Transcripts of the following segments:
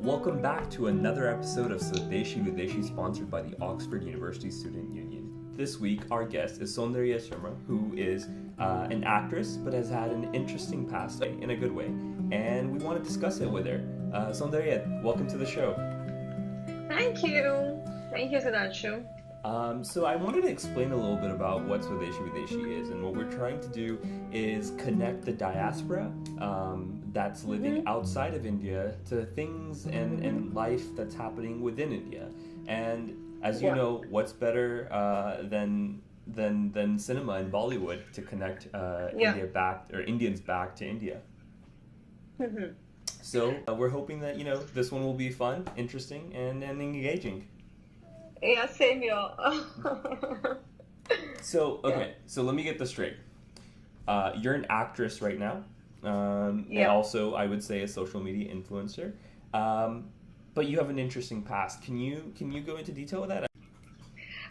Welcome back to another episode of Swadeshi, Videshi, sponsored by the Oxford University Student Union. This week, our guest is Soundarya Sharma, who is an actress, but has had an interesting past in a good way, and we want to discuss it with her. Soundarya, welcome to the show. Thank you. Thank you, Sudhanshu. So I wanted to explain a little bit about what Swadeshi Videshi is, and what we're trying to do is connect the diaspora that's living outside of India to things and life that's happening within India. And as you know, what's better than cinema and Bollywood to connect Indians back to India. Mm-hmm. So we're hoping that this one will be fun, interesting, and engaging. Yeah, same here. So let me get this straight. You're an actress right now, and also I would say a social media influencer. But you have an interesting past. Can you go into detail with that?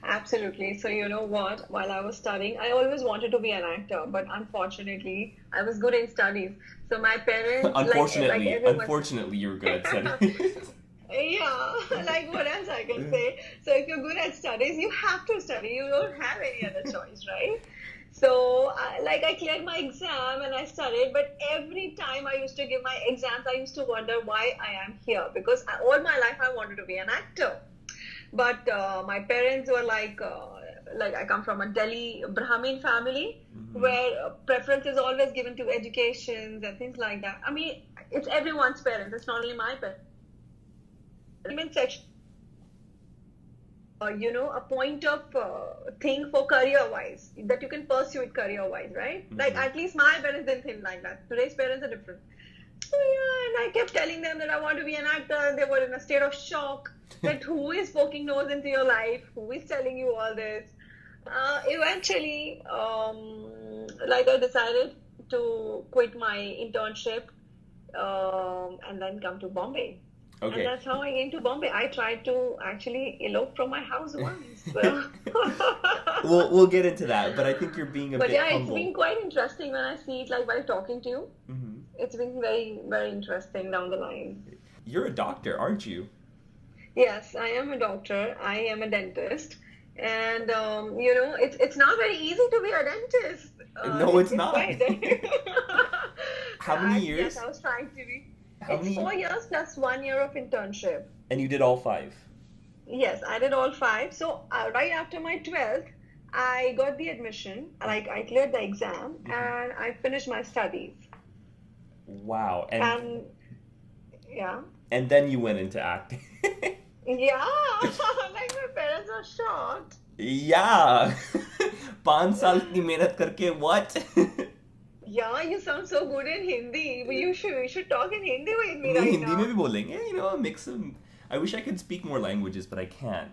Absolutely. So you know what? While I was studying, I always wanted to be an actor, but unfortunately, I was good in studies. So my parents, unfortunately, you were good at studies. Yeah, like what else I can say? So if you're good at studies, you have to study. You don't have any other choice, right? So I cleared my exam and I studied, but every time I used to give my exams, I used to wonder why I am here, because all my life I wanted to be an actor. But my parents were like I come from a Delhi Brahmin family, where preference is always given to educations and things like that. I mean, it's everyone's parents. It's not only my parents. Section, a point of thing for career-wise, that you can pursue it career-wise, right? Mm-hmm. Like, at least my parents didn't think like that. Today's parents are different. So, and I kept telling them that I want to be an actor. They were in a state of shock that who is poking nose into your life? Who is telling you all this? Eventually, I decided to quit my internship and then come to Bombay. Okay. And that's how I came to Bombay. I tried to actually elope from my house once. We'll get into that, but I think you're being a bit humble. It's been quite interesting when I see it while talking to you. Mm-hmm. It's been very, very interesting down the line. You're a doctor, aren't you? Yes, I am a doctor. I am a dentist. And, it's not very easy to be a dentist. No, it's not. How many years? Yes, I was trying to be. It's 4 years plus 1 year of internship. And you did all 5? Yes, I did all 5. So right after my 12th, I got the admission. I cleared the exam and I finished my studies. Wow. And yeah. And then you went into acting. Yeah. My parents were shocked. Yeah. 5 saal ki mehnat karke what? Yeah, you sound so good in Hindi. We should talk in Hindi with me right Hindi now. में भी बोलेंगे, a mix of. I wish I could speak more languages, but I can't.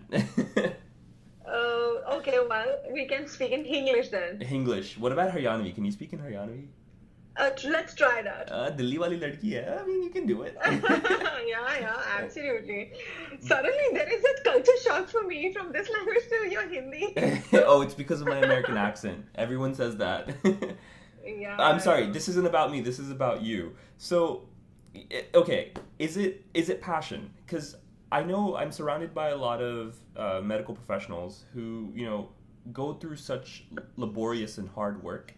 Okay, well, we can speak in English then. English. What about Haryanavi? Can you speak in Haryanavi? Let's try that. Delhi wali ladki hai. I mean, you can do it. Yeah, absolutely. Suddenly, there is a culture shock for me from this language to your Hindi. Oh, it's because of my American accent. Everyone says that. Yeah. I'm sorry, this isn't about me, this is about you. So, okay, is it passion? Because I know I'm surrounded by a lot of medical professionals who, go through such laborious and hard work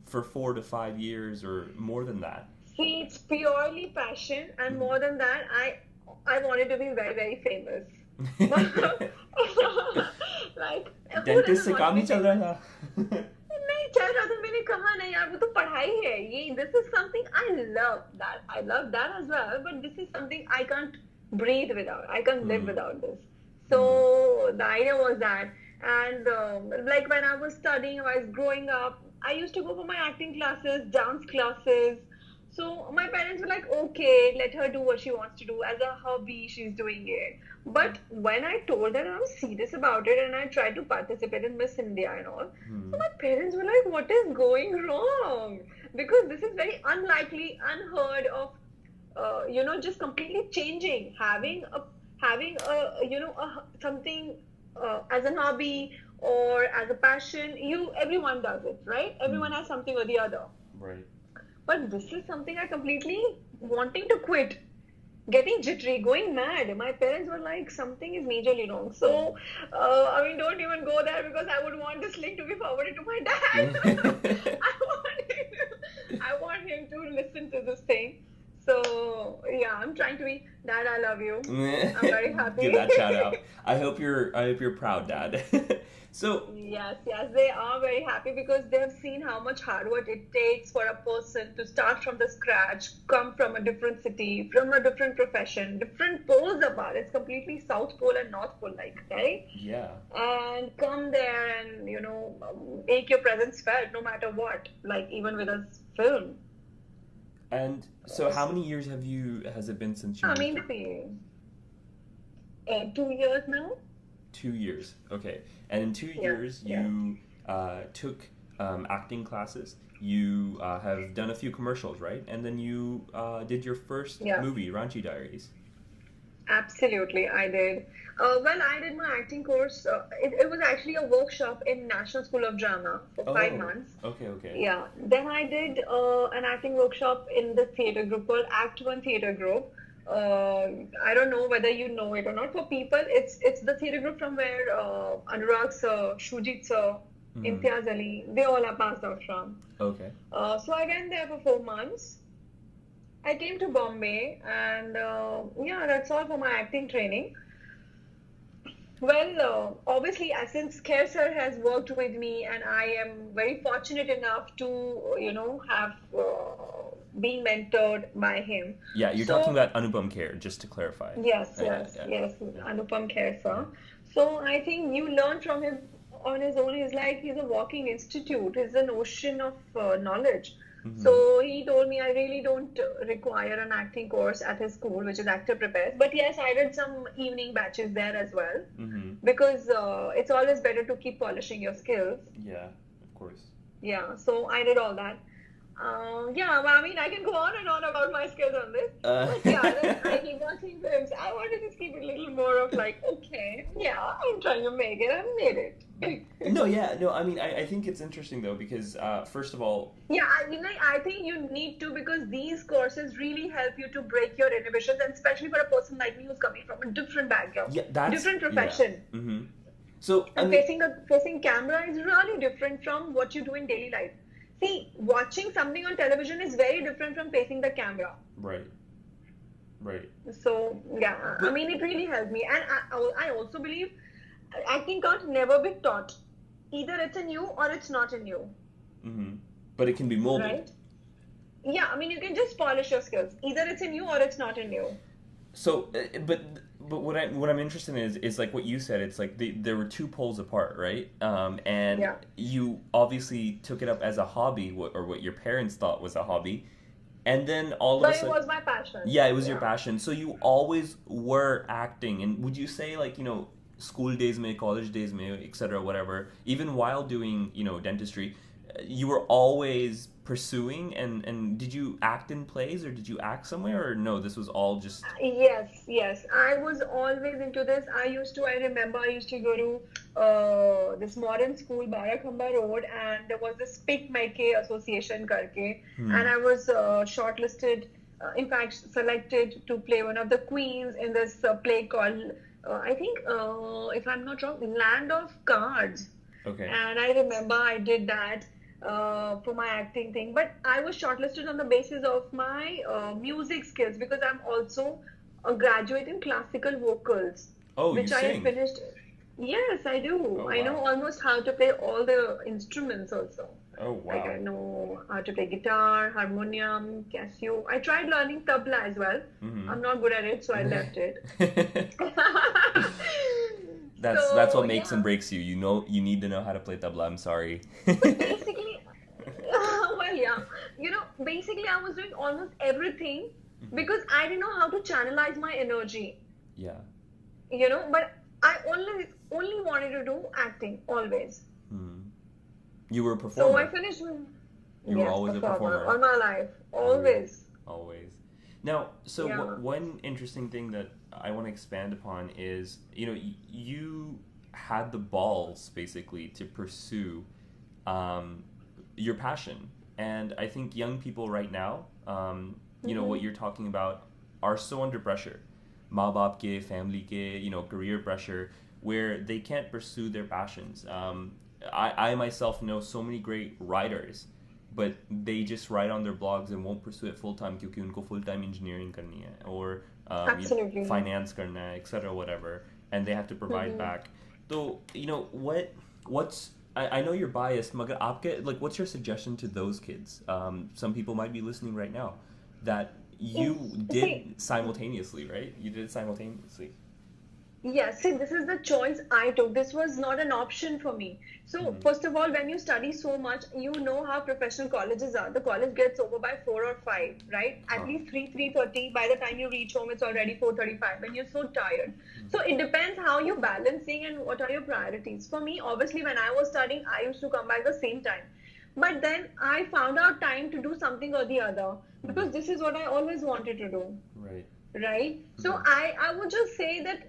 for 4 to 5 years or more than that. See, it's purely passion, and more than that, I wanted to be very, very famous. Dentist से काम नहीं चल रहा था. नहीं चल रहा था, मैंने कहा नहीं यार, वो तो पढ़ाई है. ये this is something I love that as well, but this is something I can't breathe without. I can't live without this. So the idea was that, and when I was studying, I was growing up, I used to go for my acting classes, dance classes. So my parents were like, okay, let her do what she wants to do. As a hobby, she's doing it. But when I told her I was serious about it and I tried to participate in Miss India and all, so my parents were like, what is going wrong? Because this is very unlikely, unheard of, just completely changing, having something as a hobby or as a passion. Everyone does it, right? Everyone has something or the other. Right. But this is something I completely wanting to quit. getting jittery, going mad. My parents were like, something is majorly wrong. So, I mean, don't even go there because I would want this link to be forwarded to my dad. I want him to listen to this thing. So yeah, I'm trying to be, Dad, I love you. I'm very happy. Give that shout out. I hope you're proud, Dad. So yes, they are very happy because they have seen how much hard work it takes for a person to start from the scratch, come from a different city, from a different profession, different poles apart. It's completely South Pole and North Pole, like, right? Yeah. And come there and make your presence felt no matter what, like even with a film. And so, how many years has it been since you? I mean, 2 years now. 2 years, okay. And in 2 years, you took acting classes. You have done a few commercials, right? And then you did your first movie, Ranchi Diaries. Absolutely, I did. Well, I did my acting course. It was actually a workshop in National School of Drama for 5 months. Okay. Yeah. Then I did an acting workshop in the theatre group called Act One Theatre Group. I don't know whether you know it or not. For people, it's the theatre group from where Anurag sir, Shujit sir, Imtiaz Ali, they all are passed out from. Okay. So I went there for 4 months. I came to Bombay and that's all for my acting training. Well, obviously, since Kher sir has worked with me and I am very fortunate enough to, have been mentored by him. Yeah, you're talking about Anupam Kher, just to clarify. Yes, Anupam Kher sir. So I think you learn from him on his own. He's a walking institute. He's an ocean of knowledge. Mm-hmm. So he told me I really don't require an acting course at his school, which is Actor Prepares. But yes, I did some evening batches there as well. Mm-hmm. Because it's always better to keep polishing your skills. Yeah, of course. Yeah, so I did all that. I mean, I can go on and on about my skills on this. But then I keep watching films. I want to just keep it a little more of like, okay, I'm trying to make it. I made it. I mean, I think it's interesting though because first of all, I think you need to, because these courses really help you to break your inhibitions, and especially for a person like me who's coming from a different background, different profession. Yeah. Mm-hmm. So facing camera is really different from what you do in daily life. See, watching something on television is very different from facing the camera. Right. So, I mean, it really helped me. And I also believe acting can't never be taught. Either it's in you or it's not in you. Mm-hmm. But it can be molded. Right? Yeah, I mean, you can just polish your skills. Either it's in you or it's not in you. So, but what I'm interested in is like what you said. It's like there were two poles apart, right? And you obviously took it up as a hobby, or what your parents thought was a hobby, and then all of a sudden, it was my passion. Yeah, it was your passion. So you always were acting, and would you say like school days, college days, etc., whatever, even while doing dentistry, you were always pursuing, and did you act in plays or did you act somewhere, or no, this was all just... Yes, I was always into this. I remember I used to go to this modern school, Barakhamba Road, and there was this Pick Maike Association karke, and I was shortlisted, in fact selected to play one of the queens in this play called I think if I'm not wrong, Land of Cards. Okay. And I remember I did that for my acting thing, but I was shortlisted on the basis of my music skills, because I'm also a graduate in classical vocals. Oh, which you I sing? Had finished. Yes, I do. Oh, wow. I know almost how to play all the instruments also. Oh, wow. Like I know how to play guitar, harmonium, Casio. I tried learning tabla as well. Mm-hmm. I'm not good at it, so I left it. That's what makes and breaks you. You need to know how to play tabla. I'm sorry. Basically, basically I was doing almost everything because I didn't know how to channelize my energy. Yeah. But I only wanted to do acting always. You were a performer. So I finished. You were always a performer. All my life, always. Now, so one interesting thing that I want to expand upon is, you had the balls basically to pursue your passion, and I think young people right now, what you're talking about are so under pressure. माँ बाप के, family के, career pressure, where they can't pursue their passions. I myself know so many great writers, but they just write on their blogs and won't pursue it full time क्योंकि उनको full time engineering करनी है, or finance करना है, etc. whatever, and they have to provide back. So what's I know you're biased, मगर आपके, like, what's your suggestion to those kids? Some people might be listening right now that you did simultaneously, right? You did it simultaneously. Yes, see, this is the choice I took. This was not an option for me. So, first of all, when you study so much, you know how professional colleges are. The college gets over by 4 or 5, right? At least 3:30. By the time you reach home, it's already 4:35, and you're so tired. So, it depends how you're balancing and what are your priorities. For me, obviously, when I was studying, I used to come back the same time. But then I found out time to do something or the other, because this is what I always wanted to do. Right? So, I would just say that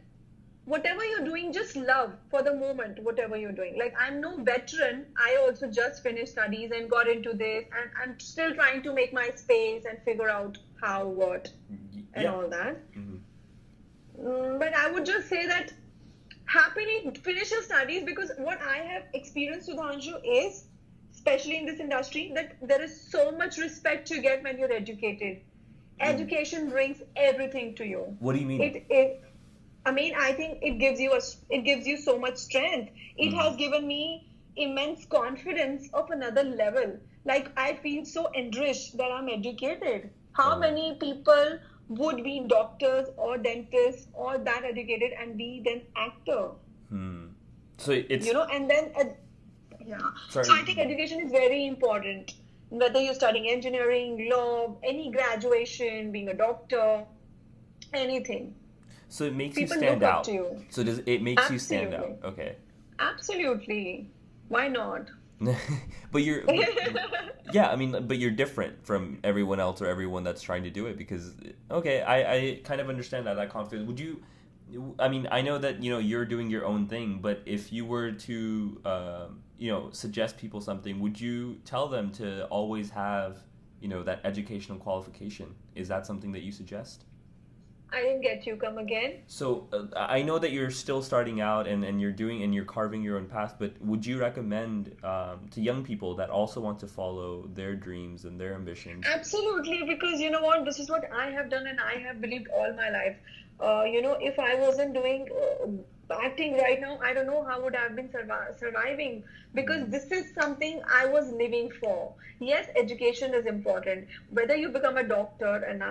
whatever you're doing, just love for the moment, whatever you're doing. Like, I'm no veteran. I also just finished studies and got into this, and I'm still trying to make my space and figure out how, what, and all that. But I would just say that happily finish your studies, because what I have experienced, Sudhanshu, is, especially in this industry, that there is so much respect you get when you're educated. Education brings everything to you. What do you mean? I think it gives you so much strength. It has given me immense confidence of another level. Like, I feel so enriched that I'm educated. How many people would be doctors or dentists or that educated and be then actor? So it's, and then So I think education is very important. Whether you're studying engineering, law, any graduation, being a doctor, anything. So it makes People you stand look up out. to you. So it makes you stand out. Okay. Absolutely. Why not? But you're different from everyone else or everyone that's trying to do it, because I kind of understand that confidence. Would you, I know that you're doing your own thing, but if you were to suggest people something, would you tell them to always have that educational qualification? Is that something that you suggest? I didn't get you. Come again. So I know that you're still starting out and you're carving your own path, but would you recommend to young people that also want to follow their dreams and their ambitions? Absolutely, because you know what, this is what I have done and I have believed all my life. If I wasn't doing acting right now, I don't know how would I have been surviving, because this is something I was living for. Yes, education is important. Whether you become a doctor, an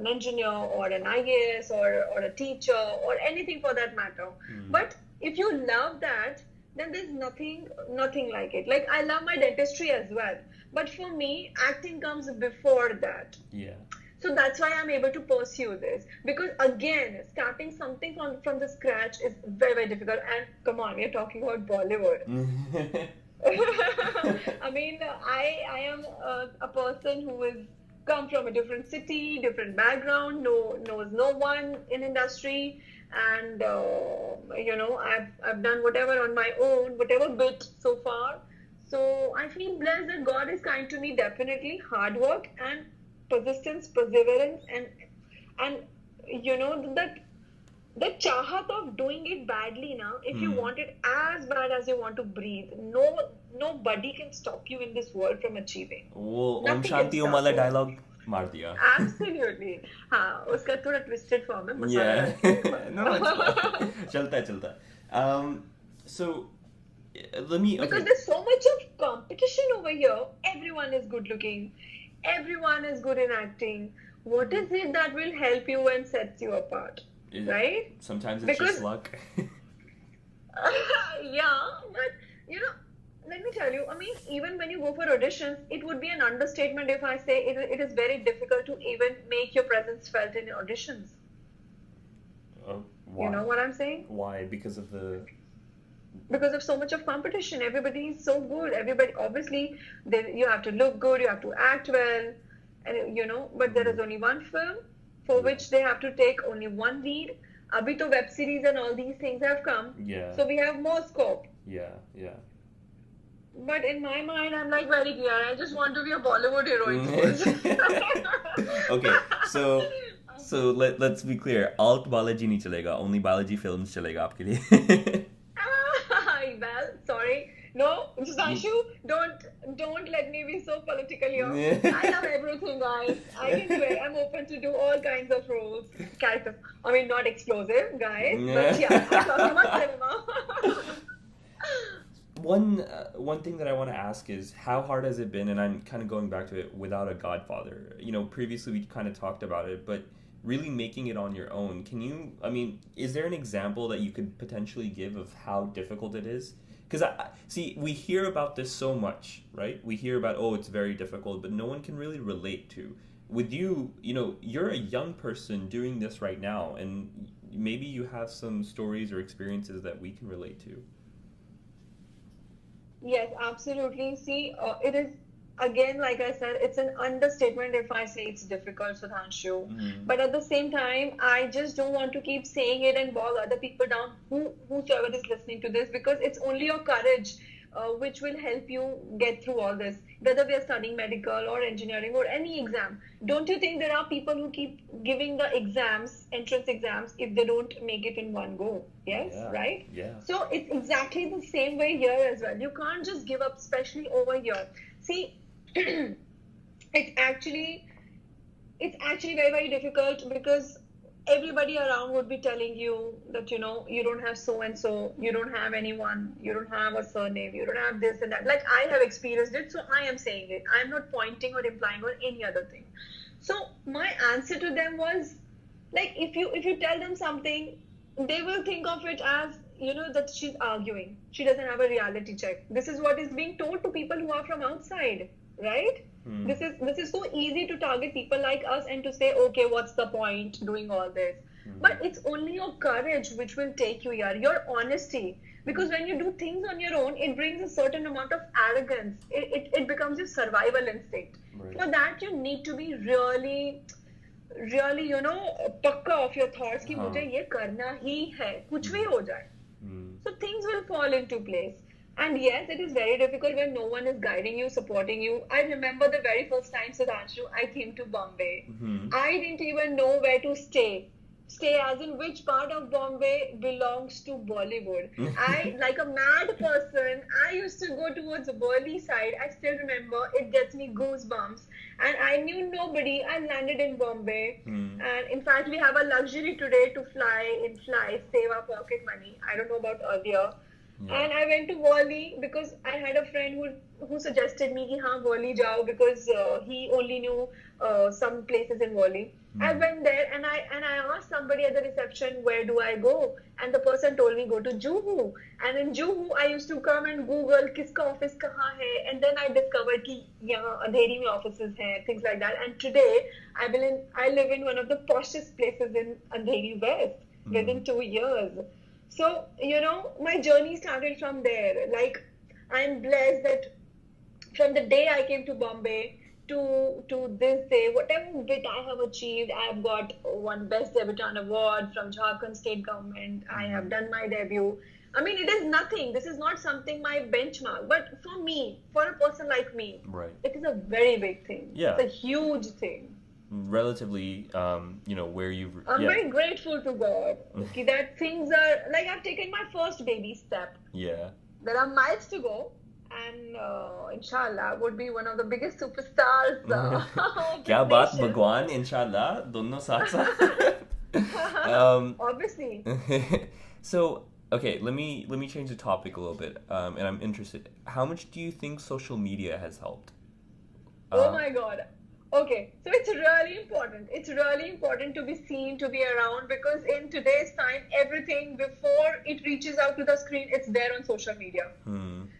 engineer, or an IAS, or a teacher, or anything for that matter. But if you love that, then there's nothing like it. Like, I love my dentistry as well. But for me, acting comes before that. Yeah. So that's why I'm able to pursue this. Because again, starting something from the scratch is very, very difficult. And come on, we're talking about Bollywood. I am a person who has come from a different city, different background, knows no one in industry. And, I've done whatever on my own, whatever bit so far. So I feel blessed that God is kind to me, definitely. Hard work and persistence, perseverance, and that the chahat of doing it badly now. If you want it as bad as you want to breathe, nobody can stop you in this world from achieving. वो Om Shanti Om वाला dialogue मार दिया. Absolutely. हाँ, उसका थोड़ा twisted form है. Yeah. No, चलता. So let me. Because there's so much of competition over here. Everyone is good looking. Everyone is good in acting. What is it that will help you and sets you apart? Right? Sometimes it's just luck. Yeah, but let me tell you, even when you go for auditions, it would be an understatement if I say it is very difficult to even make your presence felt in auditions. Why? You know what I'm saying? Why? Because of so much of competition. Everybody is so good. Everybody, obviously, you have to look good, you have to act well, and but there is only one film for which they have to take only one lead. Abhi to web series and all these things have come. Yeah. So we have more scope. Yeah. But in my mind, I'm like very clear. I just want to be a Bollywood heroine. Okay, so So let's be clear. Alt Balaji nahi chalega. Only Balaji films chalega aapke liye. Well, sorry. No, Sudhanshu, don't let me be so political here. I love everything, guys. I can do it. I'm open to do all kinds of roles, characters. I mean, not explosive, guys, but yeah, I'm talking about cinema. One thing that I want to ask is how hard has it been, and I'm kind of going back to it, without a godfather? You know, previously we kind of talked about it, but really making it on your own. Is there an example that you could potentially give of how difficult it is? Because we hear about this so much, right? We hear about, it's very difficult, but no one can really relate to. With you, you're a young person doing this right now, and maybe you have some stories or experiences that we can relate to. Yes, absolutely. See, it is, again, like I said, it's an understatement if I say it's difficult, Sudhanshu. Mm-hmm. But at the same time, I just don't want to keep saying it and bog other people down, whosoever is listening to this, because it's only your courage which will help you get through all this. Whether we are studying medical or engineering or any exam, don't you think there are people who keep giving the exams, entrance exams, if they don't make it in one go? Yes, yeah. Right? Yeah. So it's exactly the same way here as well. You can't just give up, especially over here. See, it's actually very, very difficult because everybody around would be telling you that, you don't have so and so, you don't have anyone, you don't have a surname, you don't have this and that. Like, I have experienced it, so I am saying it. I'm not pointing or implying or any other thing. So my answer to them was, like, if you tell them something, they will think of it as, that she's arguing. She doesn't have a reality check. This is what is being told to people who are from outside, right? This is so easy to target people like us and to say, okay, what's the point doing all this? But it's only your courage which will take you here, your honesty. Because when you do things on your own, it brings a certain amount of arrogance. It becomes your survival instinct. Right. For that, you need to be really, pakka of your thoughts कि मुझे ये करना ही है, कुछ भी हो जाए. So things will fall into place. And yes, it is very difficult when no one is guiding you, supporting you. I remember the very first time, Sudhanshu, I came to Bombay. I didn't even know where to stay. Stay as in which part of Bombay belongs to Bollywood. I, like a mad person, I used to go towards the Burli side. I still remember, it gets me goosebumps. And I knew nobody. I landed in Bombay. And in fact, we have a luxury today to save our pocket money. I don't know about earlier. Yeah. And I went to Worli because I had a friend who suggested me कि हाँ Worli जाओ because he only knew some places in Worli. I went there and I asked somebody at the reception, where do I go? And the person told me, go to Juhu. And in Juhu, I used to come and Google किसका office कहाँ है. And then I discovered कि यहाँ अंधेरी में offices हैं, things like that. And today, I live in one of the poshest places in Andheri West within 2 years. So, my journey started from there. Like, I'm blessed that from the day I came to Bombay to this day, whatever bit I have achieved, I have got one Best Debutant Award from Jharkhand State Government. I have done my debut. I mean, it is nothing. This is not something my benchmark. But for me, for a person like me, right, it is a very big thing. Yeah. It's a huge thing. Relatively, where you've... I'm very grateful to God that things are... Like, I've taken my first baby step. Yeah. There are miles to go. And inshallah, would be one of the biggest superstars. Kya baat, Bhagwan, inshallah, dono saath saath. Obviously. So, okay, let me change the topic a little bit. And I'm interested. How much do you think social media has helped? Oh my God. Okay, so it's really important. It's really important to be seen, to be around, because in today's time, everything before it reaches out to the screen, it's there on social media.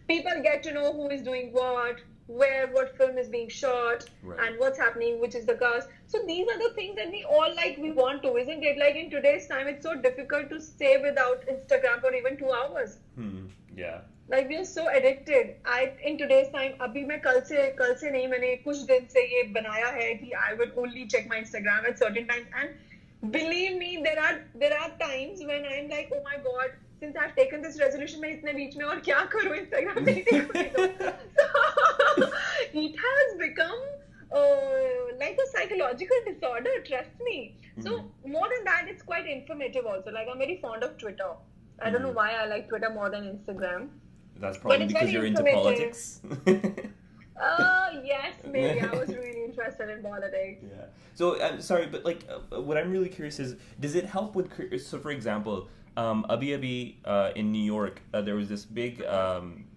People get to know who is doing what, where what film is being shot, right, and what's happening, which is the cast. So these are the things that we all we want to, isn't it? Like in today's time, it's so difficult to stay without Instagram for even 2 hours. Yeah. Like, we are so addicted. In today's time, अभी मैं कल से नहीं, मैंने कुछ दिन से ये बनाया है कि I will only check my Instagram at certain times. And believe me, there are times when I'm like, oh my God, since I've taken this resolution, मैं इतने बीच में और क्या करूँ Instagram नहीं देखूँगी तो. So it has become like a psychological disorder, trust me. So Mm-hmm. more than that, it's quite informative also. Like I'm very fond of Twitter. I don't know Mm-hmm. why I like Twitter more than Instagram, That's but probably it's because very you're into informative. politics. Yes, maybe I was really interested in politics. Yeah. So I'm sorry, but like, what I'm really curious is, does it help with? So, for example, in New York, there was this big,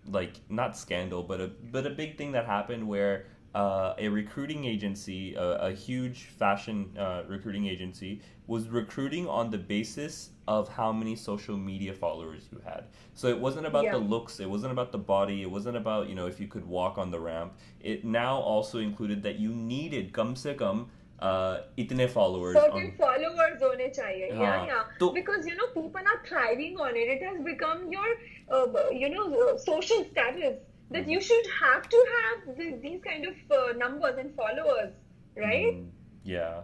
like, not scandal, but a big thing that happened where a recruiting agency, a huge fashion recruiting agency, was recruiting on the basis of how many social media followers you had. So it wasn't about the Yeah. looks, it wasn't about the body, it wasn't about, if you could walk on the ramp. It now also included that you needed kam se kam itne followers Certain on. followers होने चाहिए. Yeah, हाँ yeah. तो Because people are thriving on it. It has become your social status that you should have to have these kind of numbers and followers, right? yeah.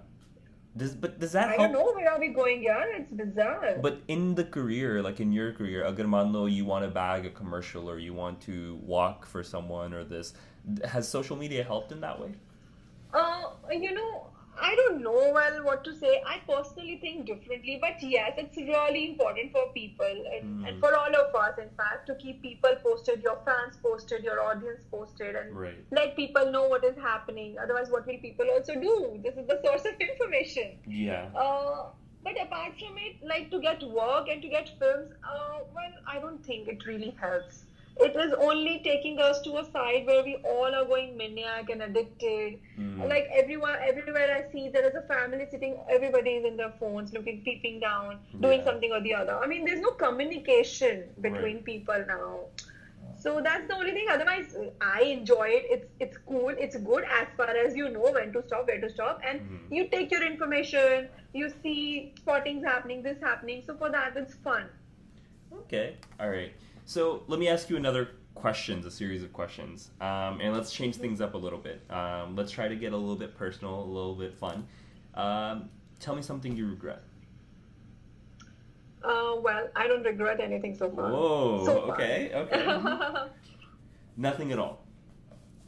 Does that I don't help? know where are we going here. It's bizarre. But in the career, like in your career, agar मान लो you want to bag a commercial or you want to walk for someone or this, has social media helped in that way? I don't know well what to say. I personally think differently, but yes, it's really important for people and for all of us, in fact, to keep people posted, your fans posted, your audience posted, and Right. let people know what is happening. Otherwise, what will people also do? This is the source of information. Yeah. But apart from it, like to get work and to get films, well, I don't think it really helps. It is only taking us to a side where we all are going maniac and addicted. Like everywhere I see, there is a family sitting, everybody is in their phones, looking, peeping down, doing Yeah. something or the other. I mean, there's no communication between Right. people now. So that's the only thing. Otherwise, I enjoy it. It's cool. It's good as far as you know when to stop, where to stop, and you take your information. You see spottings happening, this happening. So for that, it's fun. Okay. All right. So let me ask you another questions, a series of questions, and let's change things up a little bit. Let's try to get a little bit personal, a little bit fun. Tell me something you regret. Well, I don't regret anything so far. Whoa. So far. Okay. Okay. Nothing at all.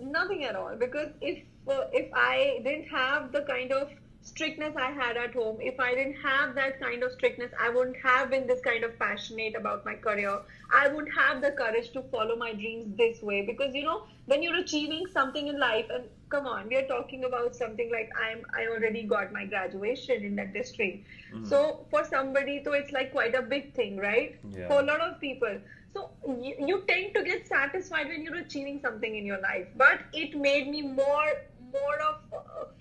Nothing at all. Because if I didn't have the kind of strictness I had at home, if I didn't have that kind of strictness, I wouldn't have been this kind of passionate about my career. I wouldn't have the courage to follow my dreams this way. Because when you're achieving something in life, and come on, we are talking about something like I already got my graduation in dentistry. So for somebody, so it's like quite a big thing, right? Yeah. For a lot of people. So you tend to get satisfied when you're achieving something in your life. But it made me more of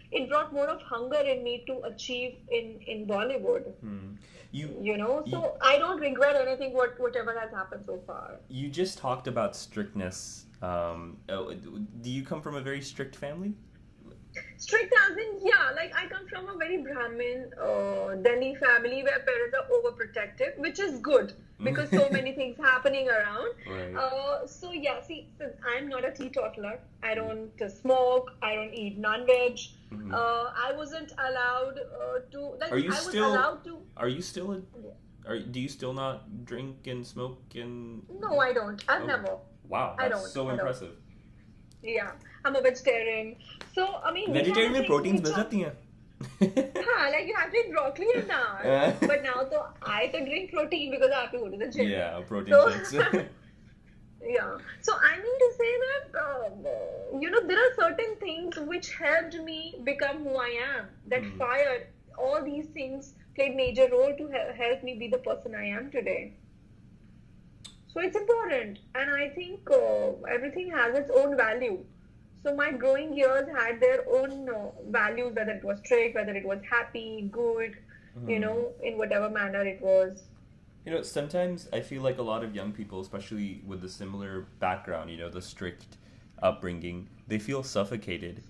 it brought more of hunger in me to achieve in Bollywood. So I don't regret anything whatever has happened so far. You just talked about strictness. Do you come from a very strict family? Strict as in, yeah, like I come from a very Brahmin, Delhi family where parents are overprotective, which is good because so many things happening around. Right. So yeah, see, since I'm not a teetotaler, I don't smoke, I don't eat non-veg. I wasn't allowed to, like, Are you I was still? allowed to. Are you still? Do you still not drink and smoke and? No, I don't. I've never. Wow, I that's don't. so I don't. impressive. Yeah, I'm a vegetarian. So, I mean, Vegetarian में proteins मिल जाती हैं. हाँ, like you have to eat broccoli and dal. But now, so I can drink protein because I have to go to the gym. Yeah, protein shakes. Yeah. So I mean to say that, there are certain things which helped me become who I am. That fire, all these things played major role to help me be the person I am today. So it's important, and I think everything has its own value. So my growing years had their own values, whether it was strict, whether it was happy, good, in whatever manner it was. Sometimes I feel like a lot of young people, especially with the similar background, the strict upbringing, they feel suffocated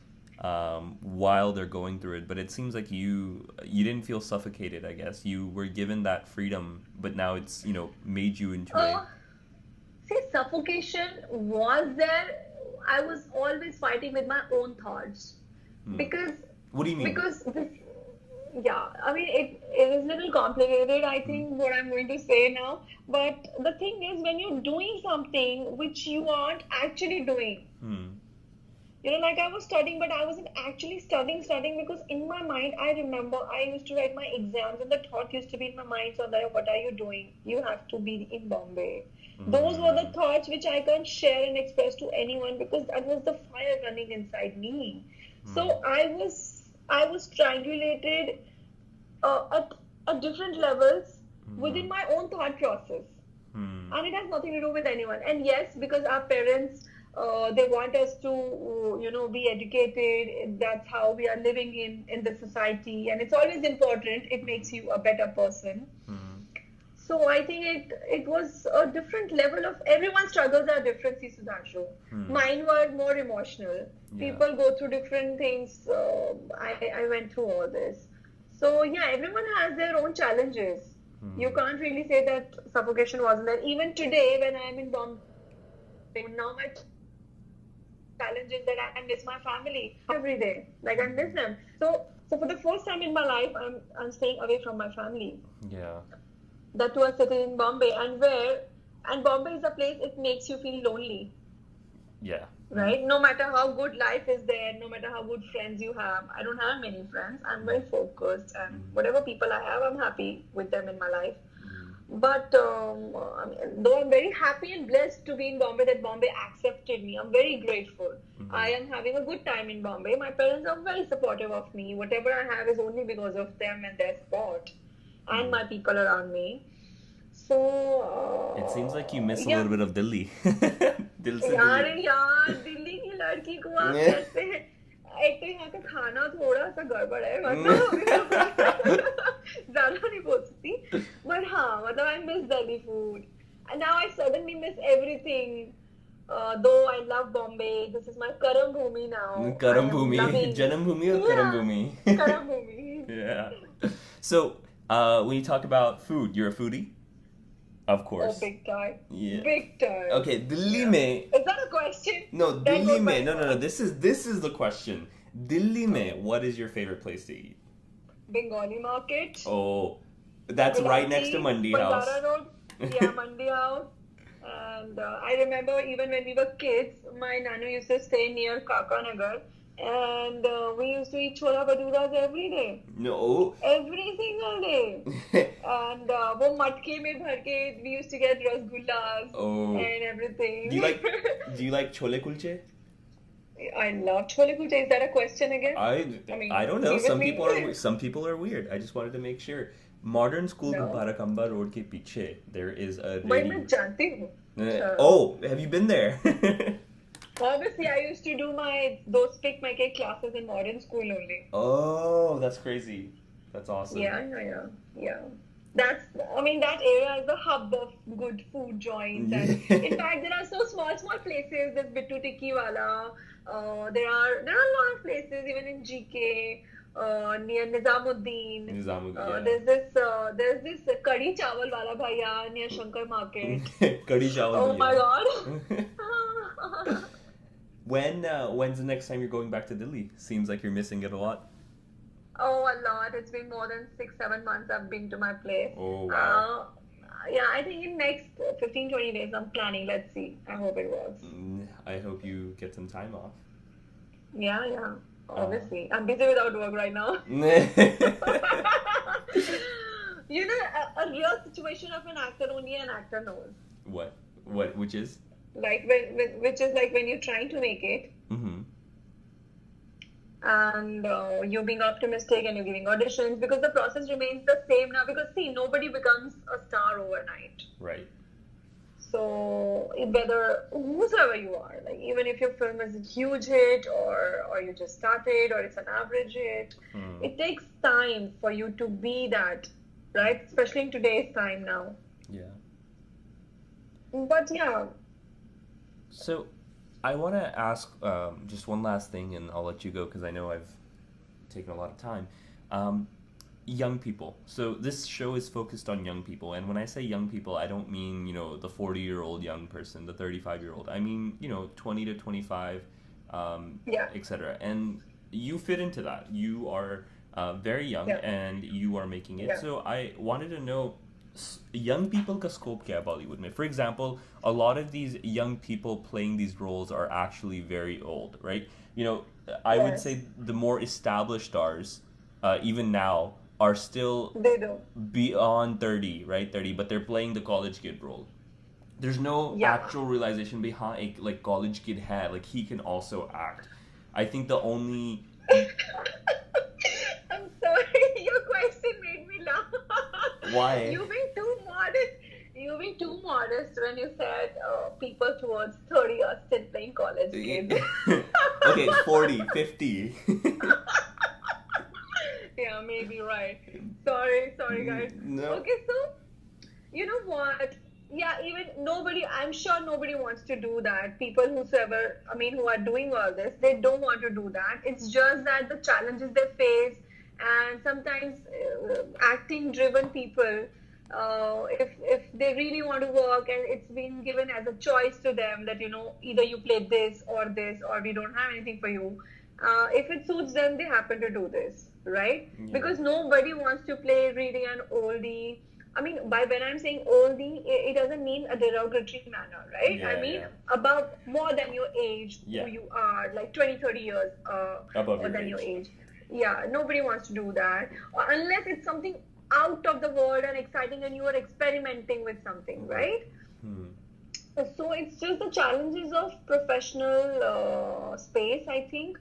while they're going through it. But it seems like you didn't feel suffocated, I guess. You were given that freedom, but now it's, made you into a... See, suffocation was there. I was always fighting with my own thoughts. Because... What do you mean? Because this... Yeah, I mean, it is a little complicated, I think, what I'm going to say now. But the thing is, when you're doing something which you aren't actually doing, Like I was studying, but I wasn't actually studying because in my mind, I remember I used to write my exams and the thought used to be in my mind, Soundarya, what are you doing? You have to be in Bombay. Those were the thoughts which I can't share and express to anyone because that was the fire running inside me. So I was triangulated at different levels within my own thought process. And it has nothing to do with anyone. And yes, because our parents, they want us to, be educated. That's how we are living in the society. And it's always important. It makes you a better person. So I think it was a different level of, everyone's struggles are different, see, Sudhanshu. Mine were more emotional. People go through different things. I went through all this. So yeah, everyone has their own challenges. You can't really say that suffocation wasn't there. Even today, when I'm in Bombay, now my challenge is that I miss my family every day. Like I miss them. So for the first time in my life, I'm staying away from my family. Yeah. That to a city in Bombay, and Bombay is a place it makes you feel lonely. Yeah. Right? No matter how good life is there, no matter how good friends you have. I don't have many friends. I'm very focused, and whatever people I have, I'm happy with them in my life. But though I'm very happy and blessed to be in Bombay, that Bombay accepted me. I'm very grateful. I am having a good time in Bombay. My parents are very supportive of me. Whatever I have is only because of them and their support and my people around me. So it seems like you miss a little bit of Delhi. यार दिल्ली की लड़की को आप कैसे, एक तो यहाँ का खाना थोड़ा सा गड़बड़ है, मतलब ज़्यादा नहीं बोल सकती, but हाँ, मतलब I miss Delhi food, and now I suddenly miss everything. Though I love Bombay, this is my Karam Bhumi now. Karam Bhumi, Janam Bhumi or Karam Bhumi? Karam Bhumi. Yeah. So when you talk about food, you're a foodie? Of course. Oh, big time. Yeah. Big time. Okay, Delhi mein. Is that a question? No, Delhi mein. No. This is the question. Delhi mein, what is your favorite place to eat? Bengali market. Oh, that's right next to Mandi House. Road. Yeah, Mandi House. And I remember even when we were kids, my nanu used to stay near Kakanagar. And we used to eat chola bhaturas every day. No. Every single day. And wo matke mein bhar ke, we used to get rasgullas and everything. Do you like chole kulche? I love chole kulche. Is that a question again? I don't know. Some people are weird. I just wanted to make sure. Modern School Barakamba Road ke piche, there is a really... मैं जानती हूँ. Oh, have you been there? Obviously, I used to do those pick my cake classes in modern school only. Oh, that's crazy. That's awesome. Yeah. That area is the hub of good food joints. And in fact, there are so small places. There's Bittu Tikki Wala. There are a lot of places, even in GK, near Nizamuddin. Yeah. There's this Kadi Chawal Wala Bhaiya near Shankar Market. Kadi Chawal. Oh my God. When's the next time you're going back to Delhi? Seems like you're missing it a lot. Oh, a lot. It's been more than 6-7 months I've been to my place. Oh, wow. Yeah, I think in next 15-20 days I'm planning. Let's see. I hope it works. I hope you get some time off. Yeah. Obviously. I'm busy without work right now. A real situation of an actor, only an actor knows. What? Which is? Which is like when you're trying to make it, and you're being optimistic and you're giving auditions, because the process remains the same now. Because see, nobody becomes a star overnight. Right. So whether whosoever you are, like even if your film is a huge hit or you just started or it's an average hit, it takes time for you to be that, right? Especially in today's time now. Yeah. But yeah. So, I want to ask just one last thing, and I'll let you go because I know I've taken a lot of time. Young people. So this show is focused on young people, and when I say young people, I don't mean the 40-year-old young person, the 35-year-old. I mean 20 to 25, etc. And you fit into that. You are very young, and you are making it. Yeah. So I wanted to know young people का scope क्या है Bollywood में? For example, a lot of these young people playing these roles are actually very old, right? You know, I would Yes, say the more established stars, even now, are still they do. beyond 30, right? 30, but they're playing the college kid role. There's no Yeah. actual realization behind like college kid had like he can also act. I think the only I'm sorry, your question made me laugh. why You being too modest. You being too modest when you said people towards 30 are still playing college kids. okay 40, 50. Yeah, maybe right. Sorry, guys. No. Okay, so you know what? Yeah, even nobody, I'm sure nobody wants to do that. People whosoever, I mean, who are doing all this, they don't want to do that. It's just that the challenges they face, and sometimes acting driven people, if they really want to work and it's been given as a choice to them that, you know, either you play this, or we don't have anything for you. If it suits them, they happen to do this, right? Yeah. Because nobody wants to play really an oldie. I mean, by when I'm saying oldie, it doesn't mean a derogatory manner, right? Yeah, I mean, yeah. above more than your age, Yeah. who you are, like 20, 30 years Above more your than your age. age. Yeah, nobody wants to do that. Or unless it's something out of the world and exciting and you are experimenting with something, right? Hmm. So it's just the challenges of professional space, I think.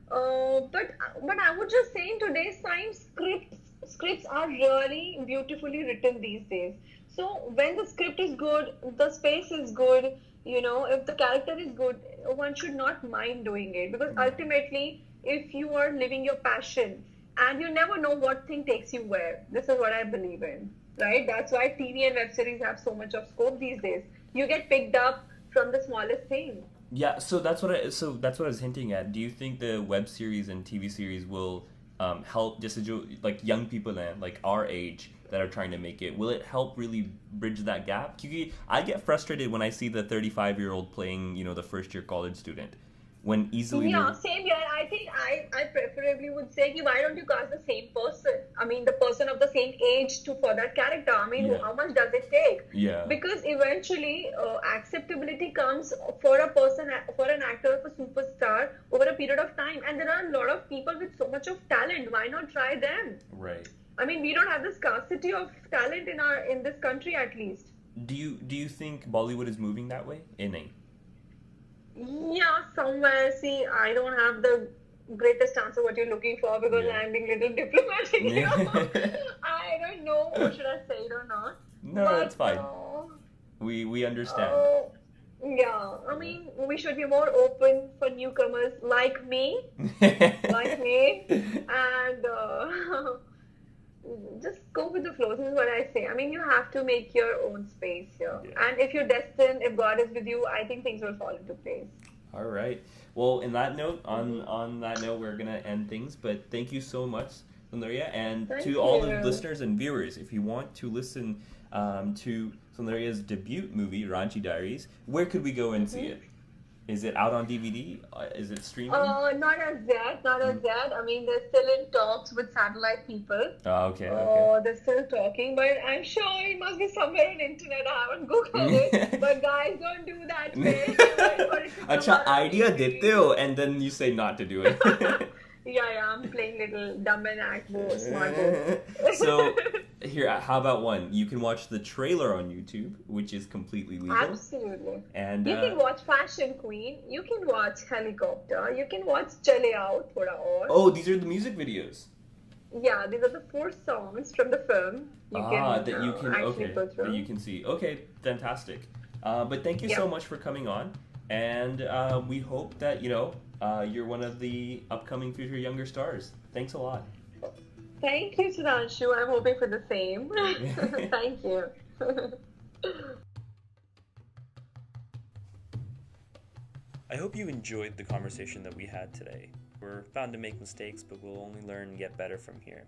But I would just say in today's time, scripts are really beautifully written these days. So when the script is good, the space is good. You know, if the character is good, one should not mind doing it, because ultimately, if you are living your passion, and you never know what thing takes you where. This is what I believe in, right? That's why TV and web series have so much of scope these days. You get picked up from the smallest thing. Yeah, so that's what I was hinting at. Do you think the web series and TV series will help just like young people and like our age that are trying to make it? Will it help really bridge that gap? Because I get frustrated when I see the 35-year-old playing, you know, the first year college student when easily Yeah, same here. I think I preferably would say, ki, why don't you cast the same person? I mean, the person of the same age for that character. I mean, Yeah. how much does it take? Yeah. Because eventually, acceptability comes for a person, for an actor, of a superstar over a period of time. And there are a lot of people with so much of talent. Why not try them? Right. I mean, we don't have the scarcity of talent in this country, at least. Do you think Bollywood is moving that way? Nahi. Yeah, somewhere. See, I don't have the greatest answer what you're looking for, because Yeah. I'm being a little diplomatic here. Yeah. I don't know. Should I say it or not? No, that's fine. We understand. Yeah, I mean, we should be more open for newcomers like me, and just go with the flow. This is what I say. I mean, you have to make your own space here. Yeah. And if you're destined, if God is with you, I think things will fall into place. All right. Well, in that note, on that note, we're gonna end things. But thank you so much, Soundarya, and Thank to all the you. listeners and viewers. If you want to listen to Soundarya's debut movie, Ranchi Diaries, where could we go and see it? Is it out on DVD? Is it streaming? Not as yet. I mean, they're still in talks with satellite people. Oh, okay. They're still talking, but I'm sure it must be somewhere on internet. I haven't googled it. But guys, don't do that. Wait for it to come अच्छा out on idea TV. देते हो and then you say not to do it. Yeah, I'm playing little dumb and act more smart. boy. So here, how about one? You can watch the trailer on YouTube, which is completely legal. Absolutely. And You can watch Fashion Queen. You can watch Helicopter. You can watch Chale Aao Thoda Aur. oh, these are the music videos. Yeah, these are the 4 songs from the film. That you can actually go through. that you can see. Okay, fantastic. But thank you so much for coming on, and we hope that you're one of the upcoming future younger stars. Thanks a lot. Thank you, Sudhanshu. I'm hoping for the same. Thank you. I hope you enjoyed the conversation that we had today. We're bound to make mistakes, but we'll only learn and get better from here.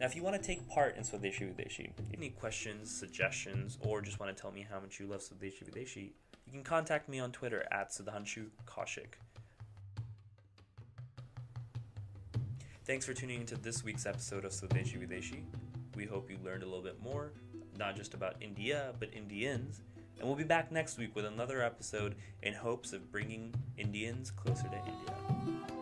Now, if you want to take part in Swadeshi Videshi, any questions, suggestions, or just want to tell me how much you love Swadeshi Videshi, you can contact me on Twitter at Sudhanshu Kaushik. Thanks for tuning into this week's episode of Swadeshi Videshi. We hope you learned a little bit more, not just about India, but Indians. And we'll be back next week with another episode in hopes of bringing Indians closer to India.